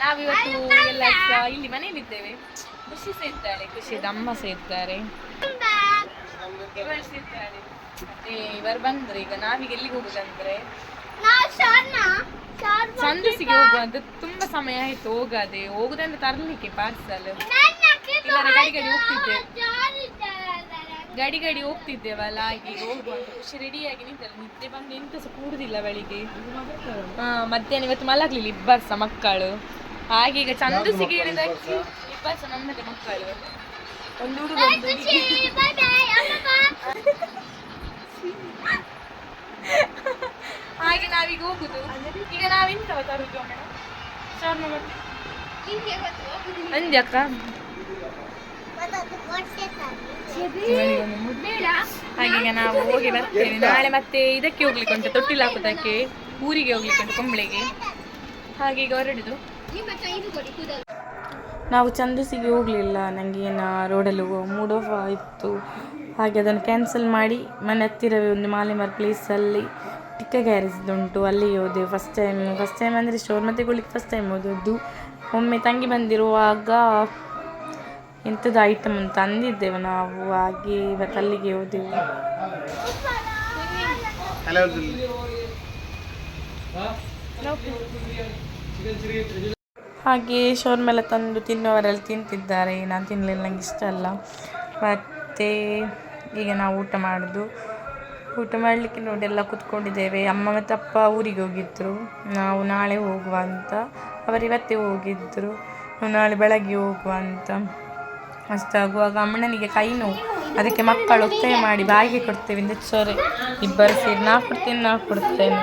ನಾವಿವತ್ತು ಎಲ್ಲ ಇಲ್ಲಿ ಮನೇಲಿದ್ದೇವೆ. ಖುಷಿ ಸೇರ್ತಾಳೆ, ಖುಷಿದ ಅಮ್ಮ ಸೇರ್ತಾರೆ, ಇವರು ಸೇರ್ತಾಳೆ. ಮತ್ತೆ ಇವರು ಬಂದ್ರೆ ಈಗ ನಾವೀಗ ಎಲ್ಲಿಗೆ ಹೋಗುದಂದ್ರೆ ಸಂದಸಿಗೆ ಹೋಗುವಂತ. ತುಂಬಾ ಸಮಯ ಆಯ್ತು ಹೋಗುದಂದ್ರೆ ತರ್ಲಿಕ್ಕೆ ಪಾರ್ಸಲ್. ಇಲ್ಲರ ಗಡಿ ಹೋಗ್ತಿದ್ದೇವಲ್ಲ, ಈಗ ಹೋಗುವಂತ. ಖುಷಿ ರೆಡಿಯಾಗಿ ನಿಂತಲ್ಲ, ನಿದ್ದೆ ಬಂದು ಎಂತ ಸಹ ಕೂಡುದಿಲ್ಲ ಬೆಳಿಗ್ಗೆ. ಮಧ್ಯಾಹ್ನ ಇವತ್ತು ಮಲಗ್ಲಿಲ್ಲ ಇಬ್ಬರು ಸಹ ಮಕ್ಕಳು. ಹಾಗೆ ಈಗ ಚಂದಸಿಗೆ ಹೇಳಿದಕ್ಕೆ ಇಬ್ಬರು ಸಹ ನಮ್ಮದೇ ಮಕ್ಕಳು. ಒಂದು ಹುಡುಗ ಹಾಗೆ ನಾವೀಗ ಹೋಗುದು. ಈಗ ನಾವೆಂತವ ತರುದು ಅಂದ್ಯಕ್ಕ? ಹಾಗೀಗ ನಾವು ಹೋಗಿ ಬರ್ತೇವೆ. ನಾಳೆ ಮತ್ತೆ ಇದಕ್ಕೆ ಹೋಗ್ಲಿಕ್ಕೆ ಉಂಟು, ತೊಟ್ಟಿಲ್ ಹಾಕೋದಕ್ಕೆ, ಊರಿಗೆ ಹೋಗ್ಲಿಕ್ಕೆ ಉಂಟು, ಕೊಂಬ್ಳೆಗೆ. ಹಾಗೆ ಈಗ ಹೊರಡುದು. ನಾವು ಚಂದಸಿಗೆ ಹೋಗಲಿಲ್ಲ, ನನಗೆ ರೋಡಲ್ಲಿ ಮೂಡ್ ಆಫ್ ಆಯಿತು. ಹಾಗೆ ಅದನ್ನು ಕ್ಯಾನ್ಸಲ್ ಮಾಡಿ ಮನೆ ಹತ್ತಿರವೇ ಒಂದು ಮಾಲೆಮಾರ್ ಪ್ಲೇಸಲ್ಲಿ ಟಿಕ್ಕ ಗ್ಯಾರೇಜ್ ಉಂಟು, ಅಲ್ಲಿಗೆ ಹೋದೆವು. ಫಸ್ಟ್ ಟೈಮ್ ಅಂದರೆ ಶೋರ್ಮ ತೆಗೊಳ್ಳಿಕ್ಕೆ ಫಸ್ಟ್ ಟೈಮ್ ಹೋದದ್ದು. ಒಮ್ಮೆ ತಂಗಿ ಬಂದಿರುವಾಗ ಎಂಥದ್ದು ಐಟಮ್ ಅಂತ ಅಂದಿದ್ದೆವು ನಾವು. ಹಾಗೆ ಇವತ್ತು ಅಲ್ಲಿಗೆ ಹೋದೆವು. ಹಾಗೆ ಶೋರ್ಮೆಲ್ಲ ತಂದು ತಿನ್ನುವವರೆಲ್ಲ ತಿಂತಿದ್ದಾರೆ. ನಾನು ತಿನ್ನಲಿಲ್ಲ, ನನಗೆ ಇಷ್ಟ ಅಲ್ಲ. ಮತ್ತು ಈಗ ನಾವು ಊಟ ಮಾಡಲಿಕ್ಕೆ ನೋಡಿ ಎಲ್ಲ ಕೂತ್ಕೊಂಡಿದ್ದೇವೆ. ಅಮ್ಮ ಮತ್ತು ಅಪ್ಪ ಊರಿಗೆ ಹೋಗಿದ್ದರು, ನಾವು ನಾಳೆ ಹೋಗುವ ಅಂತ. ಅವರು ಇವತ್ತೇ ಹೋಗಿದ್ದರು, ನಾಳೆ ಬೆಳಗ್ಗೆ ಹೋಗುವ ಅಂತ. ಅಷ್ಟಾಗುವಾಗ ಅಮ್ಮನಿಗೆ ಕೈ ನೋವು, ಅದಕ್ಕೆ ಮಕ್ಕಳು ಒತ್ತಾಯ ಮಾಡಿ ಬಾಯಿಗೆ ಕೊಡ್ತೇವೆ ಅಂತ ಸೊರೆ. ಇಬ್ಬರು ಸೇರಿ ನಾ ಕೊಡ್ತೇನೆ.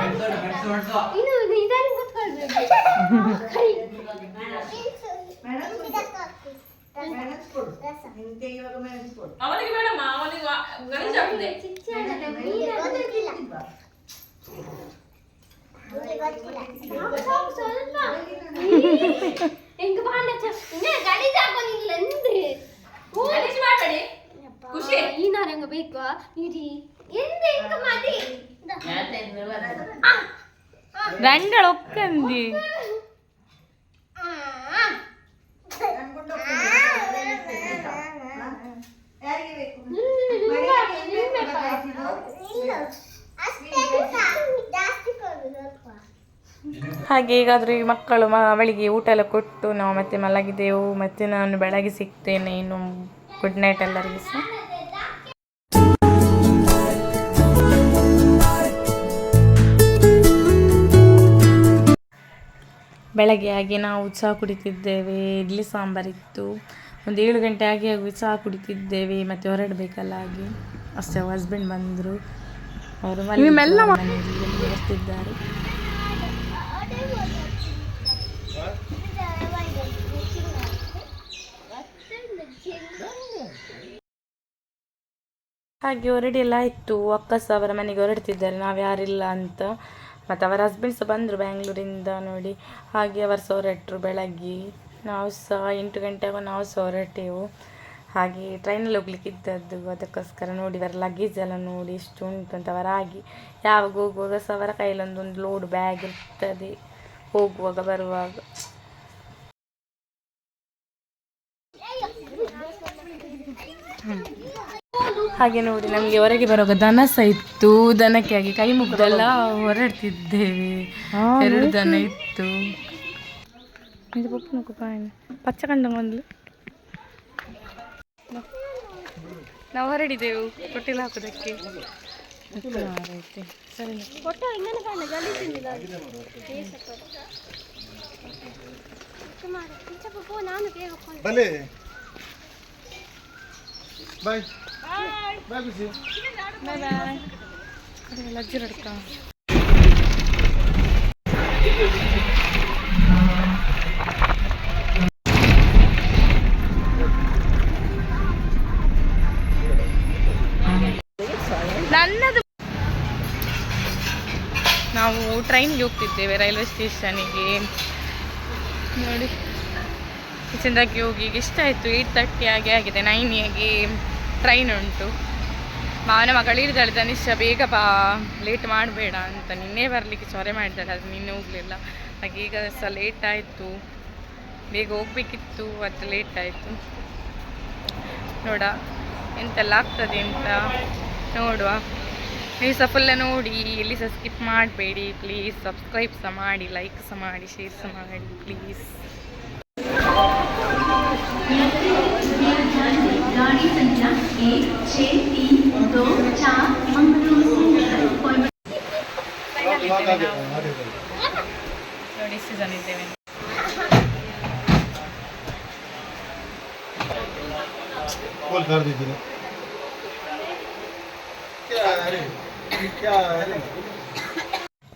ರಂಗಳೊಕ್ಕಂದಿ ಹಾಗೆ ಈಗಾದರೂ ಈ ಮಕ್ಕಳು ಅವಳಿಗೆ ಊಟ ಎಲ್ಲ ಕೊಟ್ಟು ನಾವು ಮತ್ತೆ ಮಲಗಿದೆವು. ಮತ್ತೆ ನಾನು ಬೆಳಗ್ಗೆ ಸಿಗ್ತೇನೆ. ಇನ್ನು ಗುಡ್ ನೈಟ್ ಎಲ್ಲರಿಗೂ ಸಹ. ಬೆಳಗ್ಗೆ ಆಗಿ ನಾವು ಚಹಾ ಕುಡಿತಿದ್ದೇವೆ. ಇಡ್ಲಿ ಸಾಂಬಾರಿತ್ತು. ಒಂದು 7 ಗಂಟೆ ಆಗಿ ಚಹಾ ಕುಡಿತಿದ್ದೇವೆ. ಮತ್ತು ಹೊರಡಬೇಕಲ್ಲ, ಹಾಗೆ ಅಷ್ಟೇ ಹಸ್ಬೆಂಡ್ ಬಂದರು. ಅವರು ಮನೆಯಲ್ಲಿ ಬರ್ತಿದ್ದಾರೆ. ಹಾಗೆ ಹೊರಡೆಲ್ಲ ಆಯಿತು. ಅಕ್ಕ ಸಹ ಅವರ ಮನೆಗೆ ಹೊರಡ್ತಿದ್ದಾರೆ, ನಾವು ಯಾರಿಲ್ಲ ಅಂತ. ಮತ್ತು ಅವರ ಹಸ್ಬೆಂಡ್ ಸಹ ಬಂದರು ಬ್ಯಾಂಗ್ಳೂರಿಂದ ನೋಡಿ. ಹಾಗೆ ಅವರು ಸಹ ಹೊರಟರು ಬೆಳಗ್ಗೆ. ನಾವು ಸಹ 8 ಗಂಟೆಗೂ ನಾವು ಸಹ ಹೊರಟೆವು. ಹಾಗೆ ಟ್ರೈನಲ್ಲಿ ಹೋಗ್ಲಿಕ್ಕೆ ಇದ್ದದ್ದು, ಅದಕ್ಕೋಸ್ಕರ ನೋಡಿ ಅವರ ಲಗೇಜ್ ಎಲ್ಲ ನೋಡಿ ಎಷ್ಟು ಉಂಟು ಅಂತ. ಅವರಾಗಿ ಯಾವಾಗ ಹೋಗುವಾಗ ಸಹ ಅವರ ಕೈಯಲ್ಲಿ ಒಂದು ಲೋಡ್ ಬ್ಯಾಗ್ ಇರ್ತದೆ, ಹೋಗುವಾಗ ಬರುವಾಗ. ಹಾಗೆ ನೋಡಿ ನಮಗೆ ಹೊರಗೆ ಬರುವಾಗ ದನ ಸಹ ಇತ್ತು. ದನಕ್ಕೆ ಆಗಿ ಕೈ ಮುಗ್ದೆಲ್ಲ ಹೊರಡ್ತಿದ್ದೇವೆ. 2 ದನ ಇತ್ತು. ಇದು ಪಚ್ಚ ಕಂಡ ಮೊದಲು ನಾವು ಹೊರಡಿದೆವು ತೊಟ್ಟಿಲು ಹಾಕೋದಕ್ಕೆ. ಸರಿ ಬಾಯ್ ಬಾಯ್ ಬಿಸಿ ಬಾಯ್ ಬಾಯ್. ಲಜ್ಜೆ ರಡ್ಕ ನನ್ನದು. ನಾವು ಟ್ರೈನ್ಗೆ ಹೋಗ್ತಿದ್ದೇವೆ ರೈಲ್ವೆ ಸ್ಟೇಷನಿಗೆ. ನೋಡಿ ಚೆಂದಾಗಿ ಹೋಗಿ ಈಗ ಇಷ್ಟ ಆಯಿತು. 8:30 ಆಗಿದೆ. 9 ಟ್ರೈನ್ ಉಂಟು. ಮಾವನ ಮಗಳು ಇರ್ತಾಳೆ ತನಿಷ, ಬೇಗ ಬಾ ಲೇಟ್ ಮಾಡಬೇಡ ಅಂತ. ನಿನ್ನೆ ಬರಲಿಕ್ಕೆ ಚೊರೆ ಮಾಡಿದ್ದಾಳೆ, ಅದು ನಿನ್ನೆ ಹೋಗಲಿಲ್ಲ. ಹಾಗೆ ಈಗ ಸಹ ಲೇಟ್ ಆಯಿತು. ಬೇಗ ಹೋಗ್ಬೇಕಿತ್ತು, ಅದು ಲೇಟ್ ಆಯಿತು. ನೋಡ ಎಂತೆಲ್ಲ ಆಗ್ತದೆ ಅಂತ ನೋಡುವ. ನೀವು ಸಹ ಫುಲ್ಲ ನೋಡಿ, ಎಲ್ಲಿ ಸಹ ಸ್ಕಿಪ್ ಮಾಡಬೇಡಿ ಪ್ಲೀಸ್. ಸಬ್ಸ್ಕ್ರೈಬ್ ಸಹ ಮಾಡಿ, ಲೈಕ್ ಸಹ ಮಾಡಿ, ಶೇರ್ ಸಹ ಮಾಡಿ ಪ್ಲೀಸ್. गाड़ी संख्या 1632 मंगलूರು ನೋಡಿ ಎಷ್ಟು ಜನ ಇದ್ದೇವೆ.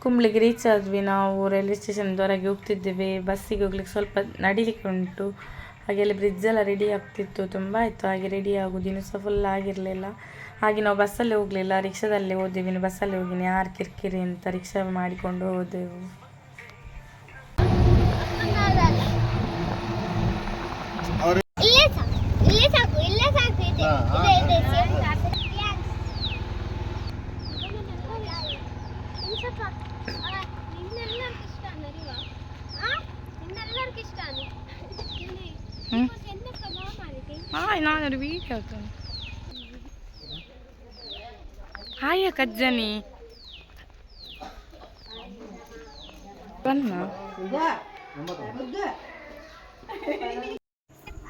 ಕುಂಬ್ಳಿಗೆ ರೀಚ್ ಆದ್ವಿ. ನಾವು ರೈಲ್ವೆ ಸ್ಟೇಷನ್ದವರೆಗೆ ಹೋಗ್ತಿದ್ದೇವೆ. ಬಸ್ಸಿಗೆ ಹೋಗ್ಲಿಕ್ಕೆ ಸ್ವಲ್ಪ ನಡಿಲಿಕ್ಕೆ ಉಂಟು. ಹಾಗೆ ಅಲ್ಲಿ ಬ್ರಿಡ್ಜೆಲ್ಲ ರೆಡಿ ಆಗ್ತಿತ್ತು, ತುಂಬ ಆಯಿತು ಹಾಗೆ ರೆಡಿ ಆಗೋದು. ಇನ್ನೂ ಸಹ ಫುಲ್ ಆಗಿರಲಿಲ್ಲ. ಹಾಗೆ ನಾವು ಬಸ್ಸಲ್ಲಿ ಹೋಗಲಿಲ್ಲ, ರಿಕ್ಷಾದಲ್ಲೇ ಹೋದೆವು. ಇನ್ನು ಬಸ್ಸಲ್ಲಿ ಹೋಗಿನಿ ಯಾರು ಕಿರಿಕಿರಿ ಅಂತ ರಿಕ್ಷಾ ಮಾಡಿಕೊಂಡು ಹೋದೆವು. ನಾನೊരു വീഡിയോ ആക്കുന്നു. ಹಾಯ ಕಜ್ಜನಿ ಬನ್ನ.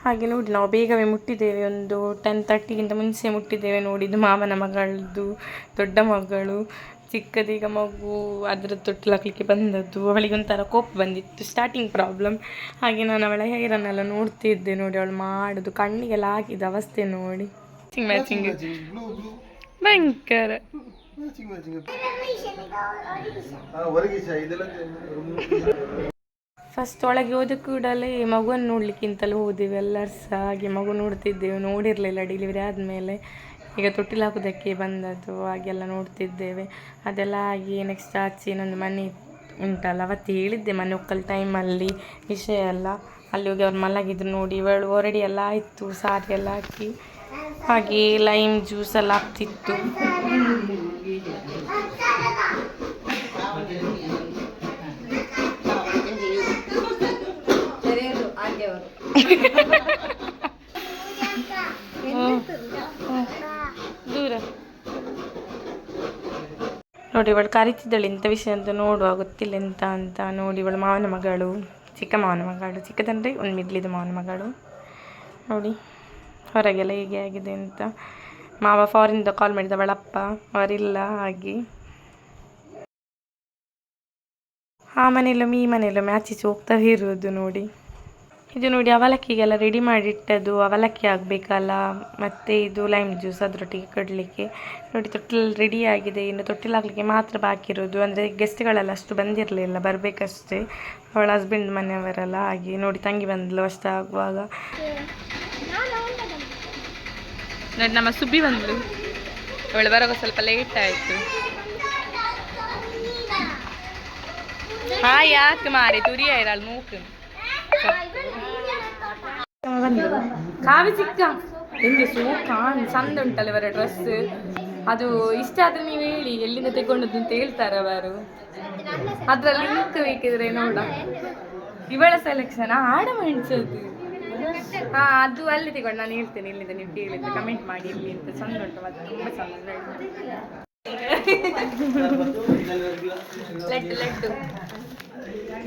ಹಾಗೆ ನೋಡಿ ನಾವು ಬೇಗವೇ ಮುಟ್ಟಿದ್ದೇವೆ. ಒಂದು 10:30ಗಿಂತ ಮುಂಚೆ ಮುಟ್ಟಿದ್ದೇವೆ. ನೋಡಿದ್ದು ಮಾಮನ ಮಗಳದ್ದು ದೊಡ್ಡ ಮಗಳು, ಚಿಕ್ಕದೀಗ ಮಗು ಅದರ ತೊಟ್ಟಿಲು ಹಾಕಲಿಕ್ಕೆ ಬಂದದ್ದು. ಅವಳಿಗೊಂಥರ ಕೋಪ ಬಂದಿತ್ತು, ಸ್ಟಾರ್ಟಿಂಗ್ ಪ್ರಾಬ್ಲಮ್. ಹಾಗೆ ನಾನು ಅವಳ ಹೇರನ್ನೆಲ್ಲ ನೋಡ್ತಿದ್ದೆ. ನೋಡಿ ಅವಳು ಮಾಡೋದು, ಕಣ್ಣಿಗೆಲ್ಲ ಹಾಕಿದ ಅವಸ್ಥೆ ನೋಡಿ. ಮ್ಯಾಚಿಂಗ್ ಭಯಂಕರ. ಫಸ್ಟ್ ಒಳಗೆ ಹೋದ ಕೂಡಲೇ ಮಗುವನ್ನು ನೋಡ್ಲಿಕ್ಕಿಂತಲೂ ಹೋದೆವು ಎಲ್ಲರೂ ಸಹ. ಹಾಗೆ ಮಗು ನೋಡ್ತಿದ್ದೆವು, ನೋಡಿರಲಿಲ್ಲ ಡೆಲಿವರಿ ಆದಮೇಲೆ. ಈಗ ತೊಟ್ಟಿಲು ಹಾಕೋದಕ್ಕೆ ಬಂದದ್ದು, ಹಾಗೆಲ್ಲ ನೋಡ್ತಿದ್ದೇವೆ. ಅದೆಲ್ಲ ಆಗಿ ನೆಕ್ಸ್ಟ್ ಆಚೆ ಇನ್ನೊಂದು ಮನೆ ಉಂಟಲ್ಲ, ಅವತ್ತು ಹೇಳಿದ್ದೆ ಮನೆ ಒಕ್ಕಲ್ ಟೈಮಲ್ಲಿ ವಿಷಯ ಎಲ್ಲ. ಅಲ್ಲಿ ಹೋಗಿ ಅವ್ರು ಮಲಗಿದ್ರು. ನೋಡಿ ಇವಳು ಹೊರಡಿ ಎಲ್ಲ ಆಯಿತು, ಸಾರಿ ಎಲ್ಲ ಹಾಕಿ. ಹಾಗೆ ಲೈಮ್ ಜ್ಯೂಸ್ ಎಲ್ಲ ಆಗ್ತಿತ್ತು. ದೂರ ನೋಡಿ ಇವಳು ಕರಿತಿದ್ದಳು ಇಂಥ ವಿಷಯ ಅಂತ, ನೋಡುವ ಗೊತ್ತಿಲ್ಲ ಎಂತ ಅಂತ. ನೋಡಿ ಇವಳು ಮಾವನ ಮಗಳು, ಚಿಕ್ಕ ಮಾವನ ಮಗಳು, ಚಿಕ್ಕದಂದರೆ ಒಂದು ಮಿಡ್ಲಿದ ಮಾವನ ಮಗಳು. ನೋಡಿ ಹೊರಗೆಲ್ಲ ಹೇಗೆ ಆಗಿದೆ ಅಂತ. ಮಾವ ಫಾರಿನಿಂದ ಕಾಲ್ ಮಾಡಿದ, ಅವಳಪ್ಪ ಅವರಿಲ್ಲ. ಹಾಗೆ ಆ ಮನೆಯಲ್ಲೊಮ್ಮೆ ಈ ಮನೆಯಲ್ಲೊಮ್ಮೆ ಆಚೀಚೆ ಹೋಗ್ತಾ ಇರೋದು. ನೋಡಿ ಇದು ನೋಡಿ ಅವಲಕ್ಕಿಗೆಲ್ಲ ರೆಡಿ ಮಾಡಿಟ್ಟದ್ದು. ಅವಲಕ್ಕಿ ಆಗಬೇಕಲ್ಲ, ಮತ್ತು ಇದು ಲೈಮ್ ಜ್ಯೂಸ್ ಅದರೊಟ್ಟಿಗೆ ಕೊಡಲಿಕ್ಕೆ. ನೋಡಿ ತೊಟ್ಟಿಲಲ್ಲಿ ರೆಡಿ ಆಗಿದೆ. ಇನ್ನು ತೊಟ್ಟಿಲು ಹಾಕಲಿಕ್ಕೆ ಮಾತ್ರ ಬಾಕಿ ಇರೋದು. ಅಂದರೆ ಗೆಸ್ಟ್ಗಳೆಲ್ಲ ಅಷ್ಟು ಬಂದಿರಲಿಲ್ಲ, ಬರಬೇಕಷ್ಟೇ. ಅವಳ ಹಸ್ಬೆಂಡ್ ಮನೆಯವರೆಲ್ಲ. ಹಾಗೆ ನೋಡಿ ತಂಗಿ ಬಂದಳು ಅಷ್ಟಾಗುವಾಗ. ನೋಡಿ ನಮ್ಮ ಸುಬ್ಬಿ ಬಂದಳು. ಅವಳು ಬರೋವಾಗ ಸ್ವಲ್ಪ ಲೇಟ್ ಆಯಿತು. ಯಾಕೆ ಮಾರಿ ತುರಿಯ ಇರಲ್ಲ ಮೂಕು ಕಾವಿ ಚಿಕ್ಕ ನಿಮಗೆ ಸೂಕಾನ್ ಚಂದ ಉಂಟಲ್ಲ ಇವರ ಡ್ರೆಸ್. ಅದು ಇಷ್ಟ ಆದ್ರೆ ನೀವು ಹೇಳಿ ಎಲ್ಲಿಂದ ತೆಗೊಂಡದ್ದು ಅಂತ ಹೇಳ್ತಾರೆ ಅವರು. ಅದ್ರಲ್ಲಿ ಲಿಂಕ್ ಬೇಕಿದ್ರೆ ನೋಡ. ಇವಳ ಸೆಲೆಕ್ಷನ್ ಆಡ ಮೆಣಸದು. ಅದು ಅಲ್ಲಿ ತೆಗೊಂಡು ನಾನು ಹೇಳ್ತೇನೆ ಇಲ್ಲಿಂದ. ನೀವು ಕೇಳಿದ್ರೆ ಕಮೆಂಟ್ ಮಾಡಿ ಇಲ್ಲಿ ಅಂತ. ಚಂದ ಉಂಟು ಮತ್ತೆ, ತುಂಬ ಚಂದ. ಲಡ್ಡು ಲಡ್ಡು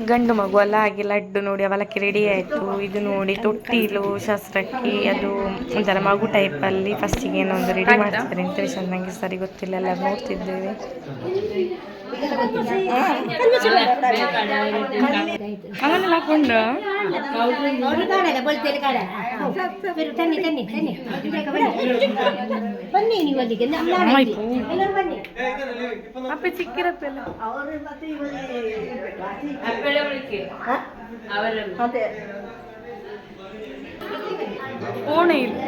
ಗಂಡು ಮಗು ಅಲ್ಲ, ಹಾಗೆ ಲಡ್ಡು ನೋಡಿ ಅವಲಕ್ಕಿ ರೆಡಿ ಆಯಿತು. ಇದು ನೋಡಿ ತೊಟ್ಟಿಲು ಶಾಸ್ತ್ರಕ್ಕೆ, ಅದು ಒಂಥರ ಮಗು ಟೈಪಲ್ಲಿ ಫಸ್ಟಿಗೆ ಏನೋ ಒಂದು ರೆಡಿ ಮಾಡ್ತಾರೆ ಅಂತ ವಿಷಯ ನನಗೆ ಸರಿ ಗೊತ್ತಿಲ್ಲ. ಎಲ್ಲ ನೋಡ್ತಿದ್ದೇವೆ. ಅವನ್ನೆಲ್ಲ ಹಾಕೊಂಡು ಅಪ್ಪ ಚಿಕ್ಕಿರಪ್ಪೆಲ್ಲ ಓಣೆ ಇಲ್ಲ.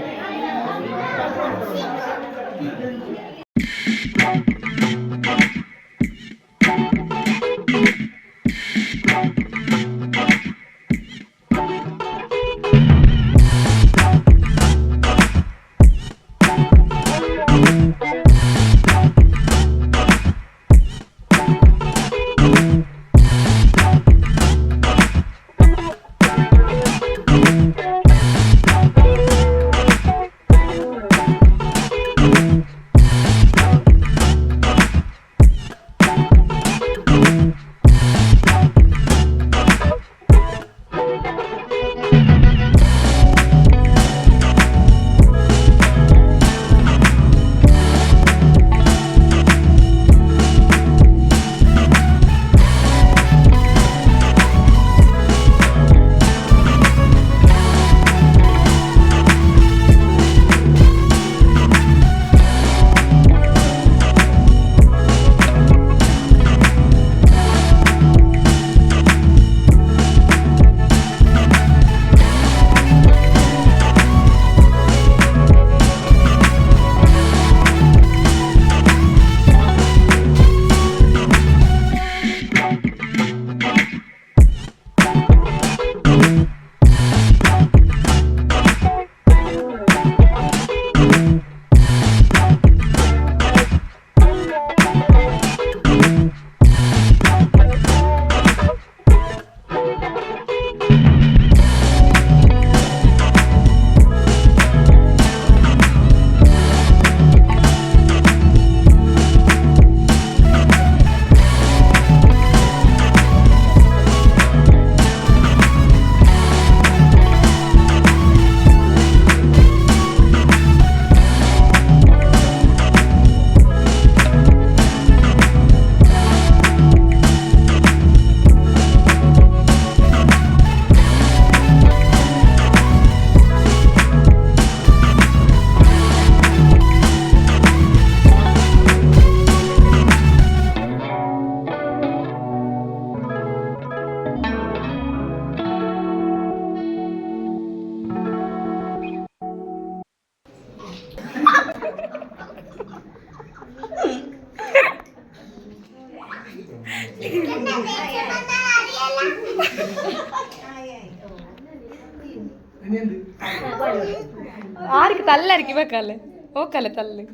ആർക്ക് തല്ലായിരിക്കും വെക്കാല്ലേ ഓക്കല്ലേ തല്ല്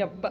ಯಪ್ಪ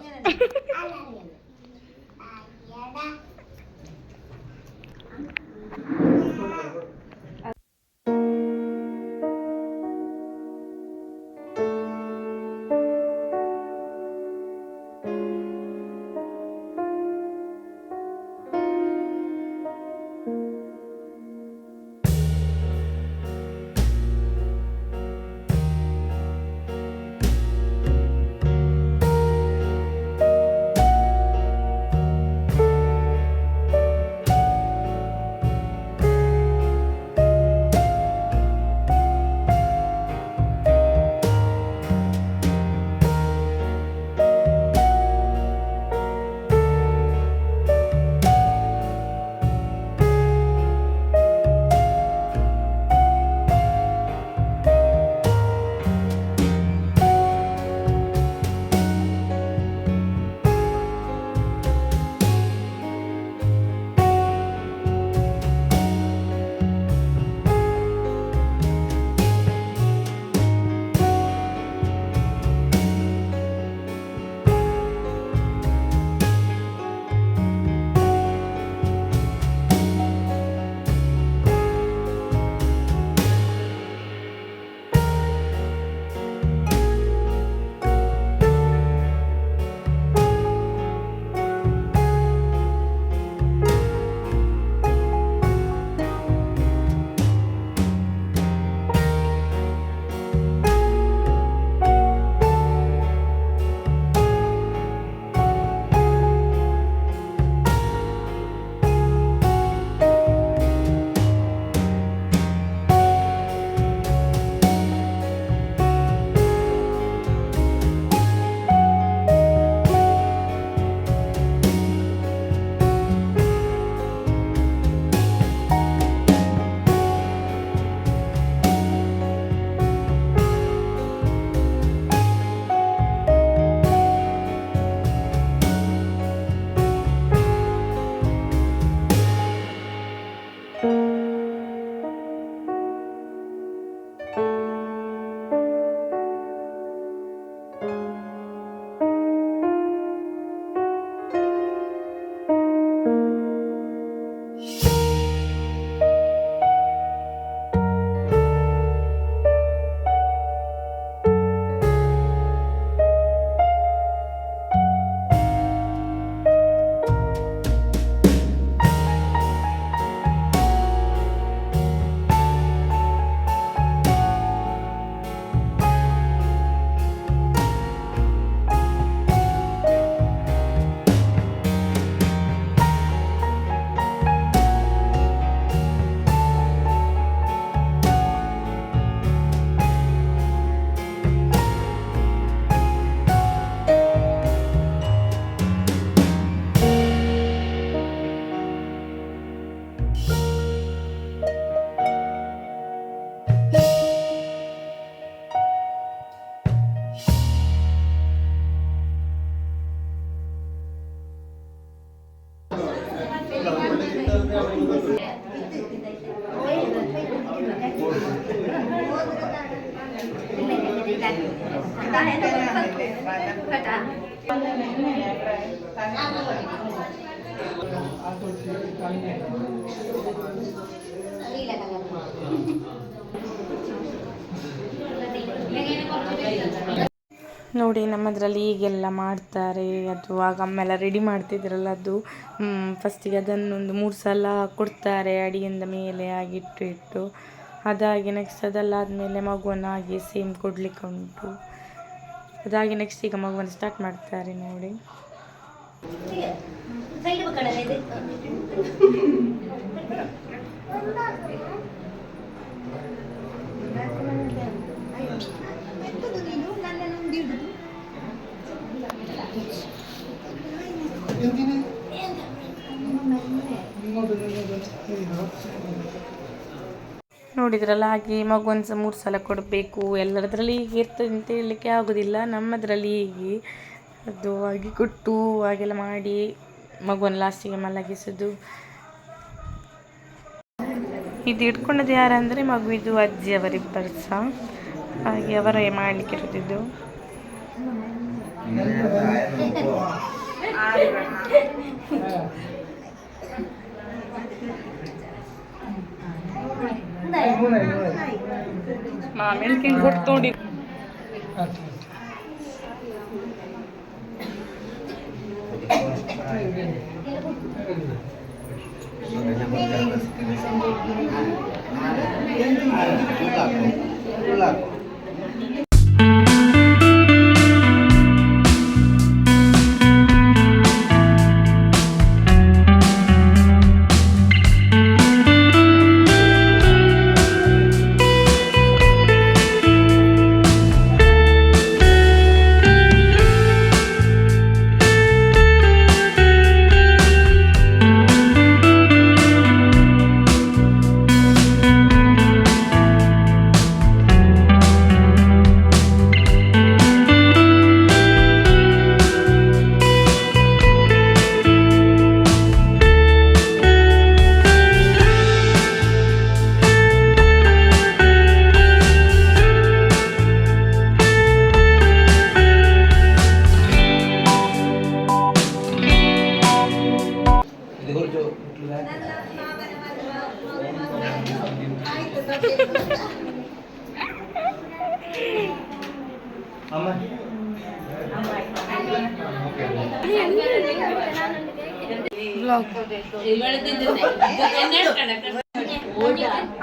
ನೋಡಿ ನಮ್ಮದ್ರಲ್ಲಿ ಹೀಗೆಲ್ಲ ಮಾಡ್ತಾರೆ. ಅದು ಆಗ ಅಮ್ಮೆಲ್ಲ ರೆಡಿ ಮಾಡ್ತಿದ್ರಲ್ಲ, ಅದು ಫಸ್ಟಿಗೆ ಅದನ್ನೊಂದು 3 ಸಲ ಕೊಡ್ತಾರೆ ಅಡಿಯಿಂದ ಮೇಲೆ ಇಟ್ಟು ಅದಾಗಿ ನೆಕ್ಸ್ಟ್ ಅದೆಲ್ಲ ಆದಮೇಲೆ ಮಗುವನ್ನು ಹಾಗೆ ಸೇಮ್ ಕೊಡಲಿಕ್ಕೆ ಉಂಟು. ಅದಾಗಿ ನೆಕ್ಸ್ಟ್ ಈಗ ಮಗುವನ್ನು ಸ್ಟಾರ್ಟ್ ಮಾಡ್ತಾರೆ ನೋಡಿ. ನೋಡಿದ್ರಲ್ಲ, ಹಾಗೆ ಮಗುವನ್ನು ಸಹ 3 ಸಲ ಕೊಡಬೇಕು. ಎಲ್ಲರದ್ರಲ್ಲಿ ಹೀಗೆ ಇರ್ತದೆ ಅಂತ ಹೇಳಲಿಕ್ಕೆ ಆಗೋದಿಲ್ಲ. ನಮ್ಮದರಲ್ಲಿ ಹೀಗೆ ಅದು ಹಾಗೆ ಕೊಟ್ಟು ಹಾಗೆಲ್ಲ ಮಾಡಿ ಮಗುವನ್ನು ಲಾಸ್ಟಿಗೆ ಮಲಗಿಸೋದು. ಇದು ಇಟ್ಕೊಂಡದ್ದು ಯಾರಂದರೆ ಮಗುವಿದು ಅಜ್ಜಿ ಅವರಿಬ್ಬರು ಸಹ, ಹಾಗೆ ಅವರೇ ಮಾಡಲಿಕ್ಕೆ ಇರ್ತಿದ್ದು. ಮಾಮೇಲ್ಕಿಂಗ್ ಕೊಡ್ತೋಡಿ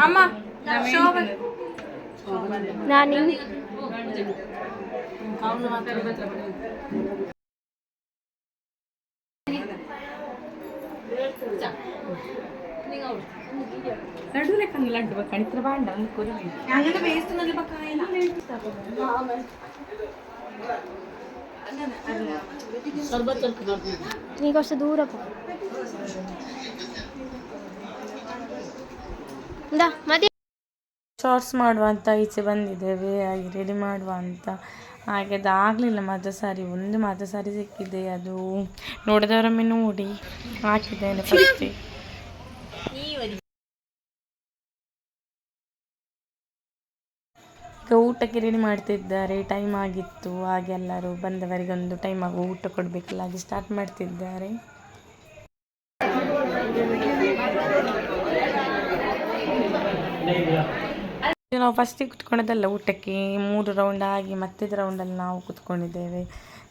ಅಮ್ಮ ನಾನು లడ్డూలే కానీ లడ్డు కణిత్ర బాండ అనుకోరు അങ്ങനെ വേസ്റ്റുന്നത് ബക്കായല്ല നീ കുറച്ച് ദൂരെ പോ എന്താ മതി. ಶಾರ್ಟ್ಸ್ ಮಾಡುವ ಅಂತ ಈಚೆ ಬಂದಿದ್ದೇವೆ, ಹಾಗೆ ರೆಡಿ ಮಾಡುವ ಅಂತ. ಹಾಗೆ ಅದು ಆಗಲಿಲ್ಲ. ಒಂದು ಮಾತ್ರ ಸಾರಿ ಸಿಕ್ಕಿದೆ, ಅದು ನೋಡಿದವರೊಮ್ಮೆ ನೋಡಿ ಹಾಕಿದ್ದೇನೆ ಫಸ್ಟ್. ಈಗ ಊಟಕ್ಕೆ ರೆಡಿ ಮಾಡ್ತಿದ್ದಾರೆ, ಟೈಮ್ ಆಗಿತ್ತು. ಹಾಗೆ ಎಲ್ಲರೂ ಬಂದವರಿಗೆ ಒಂದು ಟೈಮ್ ಆಗುವ ಊಟ ಕೊಡಬೇಕಲ್ಲ, ಹಾಗೆ ಸ್ಟಾರ್ಟ್ ಮಾಡ್ತಿದ್ದಾರೆ. ನಾವು ಫಸ್ಟಿಗೆ ಕುತ್ಕೊಂಡದಲ್ಲ ಊಟಕ್ಕೆ, 3 ರೌಂಡ್ ಆಗಿ ಮತ್ತಿದ ರೌಂಡಲ್ಲಿ ನಾವು ಕುತ್ಕೊಂಡಿದ್ದೇವೆ.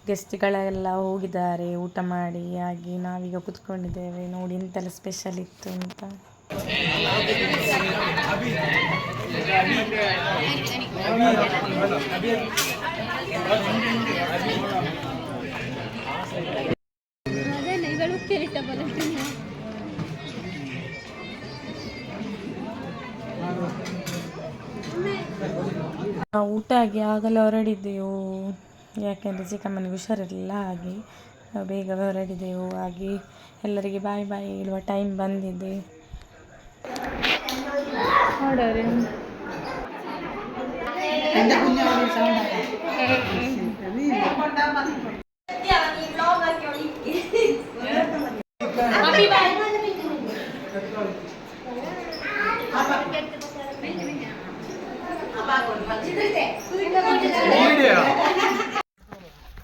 ಗೆಸ್ಟ್ಗಳೆಲ್ಲ ಹೋಗಿದ್ದಾರೆ ಊಟ ಮಾಡಿ, ಹಾಗೆ ನಾವೀಗ ಕುತ್ಕೊಂಡಿದ್ದೇವೆ. ನೋಡಿ ಎಂತೆಲ್ಲ ಸ್ಪೆಷಲ್ ಇತ್ತು ಅಂತ. ನಾವು ಊಟ ಆಗಿ ಆಗಲೇ ಹೊರಡಿದ್ದೆವು, ಯಾಕೆಂದರೆ ಚಿಕ್ಕಮ್ಮನಿಗೆ ಹುಷಾರಿರಲಿಲ್ಲ. ಹಾಗೆ ಬೇಗ ಹೊರಡಿದೆವು. ಹಾಗೆ ಎಲ್ಲರಿಗೆ ಬಾಯ್ ಬಾಯ್ ಹೇಳುವ ಟೈಮ್ ಬಂದಿದೆ.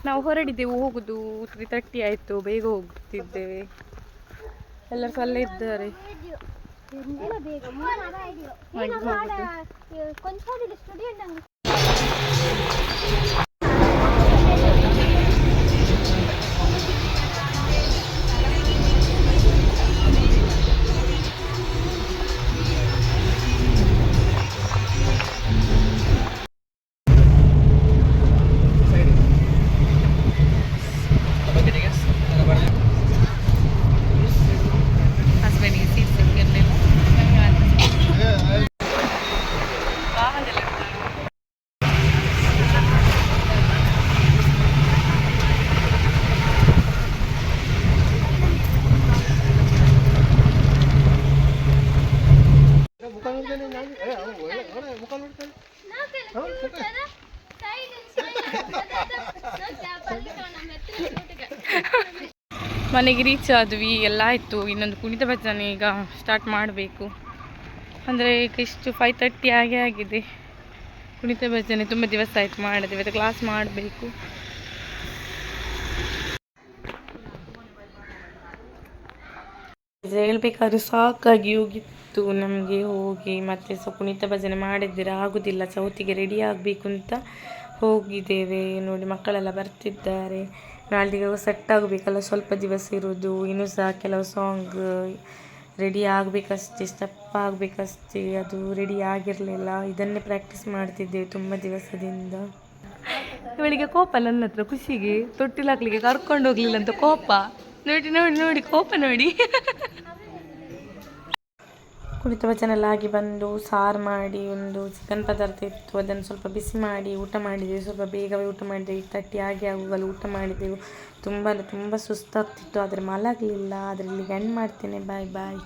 ನಾವು ಹೊರಡಿದ್ದೆವು, ಹೋಗುದು 3:30 ಆಯಿತು. ಬೇಗ ಹೋಗ್ತಿದ್ದೇವೆ, ಎಲ್ಲರೂ ಸಹ ಅಲ್ಲೇ ಇದ್ದಾರೆ. ಮನೆಗೆ ರೀಚ್ ಆದ್ವಿ, ಎಲ್ಲ ಆಯಿತು. ಇನ್ನೊಂದು ಕುಣಿತ ಭಜನೆ ಈಗ ಸ್ಟಾರ್ಟ್ ಮಾಡಬೇಕು. ಅಂದರೆ ಈಗ ಇಷ್ಟು 5:30 ಆಗಿದೆ. ಕುಣಿತ ಭಜನೆ ತುಂಬ ದಿವಸ ಆಯಿತು ಮಾಡದೆ, ಇವತ್ತು ಕ್ಲಾಸ್ ಮಾಡಬೇಕು. ಹೇಳ್ಬೇಕಾದ್ರೆ ಸಾಕಾಗಿ ಹೋಗಿತ್ತು ನಮಗೆ ಹೋಗಿ. ಮತ್ತೆ ಕುಣಿತ ಭಜನೆ ಮಾಡಿದ್ದೀರಾ ಆಗೋದಿಲ್ಲ, ಚೌತಿಗೆ ರೆಡಿ ಆಗಬೇಕು ಅಂತ ಹೋಗಿದ್ದೇವೆ. ನೋಡಿ ಮಕ್ಕಳೆಲ್ಲ ಬರ್ತಿದ್ದಾರೆ. ನಾಳೆಗೆ ಸೆಟ್ ಆಗಬೇಕಲ್ಲ, ಸ್ವಲ್ಪ ದಿವಸ ಇರೋದು. ಇನ್ನೂ ಸಹ ಕೆಲವು ಸಾಂಗ್ ರೆಡಿ ಆಗಬೇಕಷ್ಟೇ, ಸ್ಟೆಪ್ ಆಗಬೇಕಷ್ಟೇ. ಅದು ರೆಡಿ ಆಗಿರಲಿಲ್ಲ. ಇದನ್ನೇ ಪ್ರಾಕ್ಟೀಸ್ ಮಾಡ್ತಿದ್ದೇವೆ ತುಂಬ ದಿವಸದಿಂದ. ಇವಳಿಗೆ ಕೋಪ ನನ್ನ ಹತ್ರ, ಖುಷಿಗೆ ತೊಟ್ಟಿಲಾಕ್ಲಿಕ್ಕೆ ಕರ್ಕೊಂಡು ಹೋಗ್ಲಿಲ್ಲ ಅಂತ ಕೋಪ. ನೋಡಿ ನೋಡಿ ನೋಡಿ ಕೋಪ ನೋಡಿ. ಕುಣಿತ ಭಜನೆ ಎಲ್ಲ ಆಗಿ ಬಂದು ಸಾರು ಮಾಡಿ, ಒಂದು ಚಿಕನ್ ಪದಾರ್ಥ ಇತ್ತು, ಅದನ್ನು ಸ್ವಲ್ಪ ಬಿಸಿ ಮಾಡಿ ಊಟ ಮಾಡಿದೆವು. ಸ್ವಲ್ಪ ಬೇಗವೇ ಊಟ ಮಾಡಿದೆವು. 8:30 ಆಗುವಲ್ಲಿ ಊಟ ಮಾಡಿದೆವು. ತುಂಬ ಸುಸ್ತಾಗ್ತಿತ್ತು, ಆದರೆ ಮಲಗಲಿಲ್ಲ. ಆದರೆ ಇಲ್ಲಿಗೆ ಎಂಡ್ ಮಾಡ್ತೇನೆ. ಬಾಯ್ ಬಾಯ್.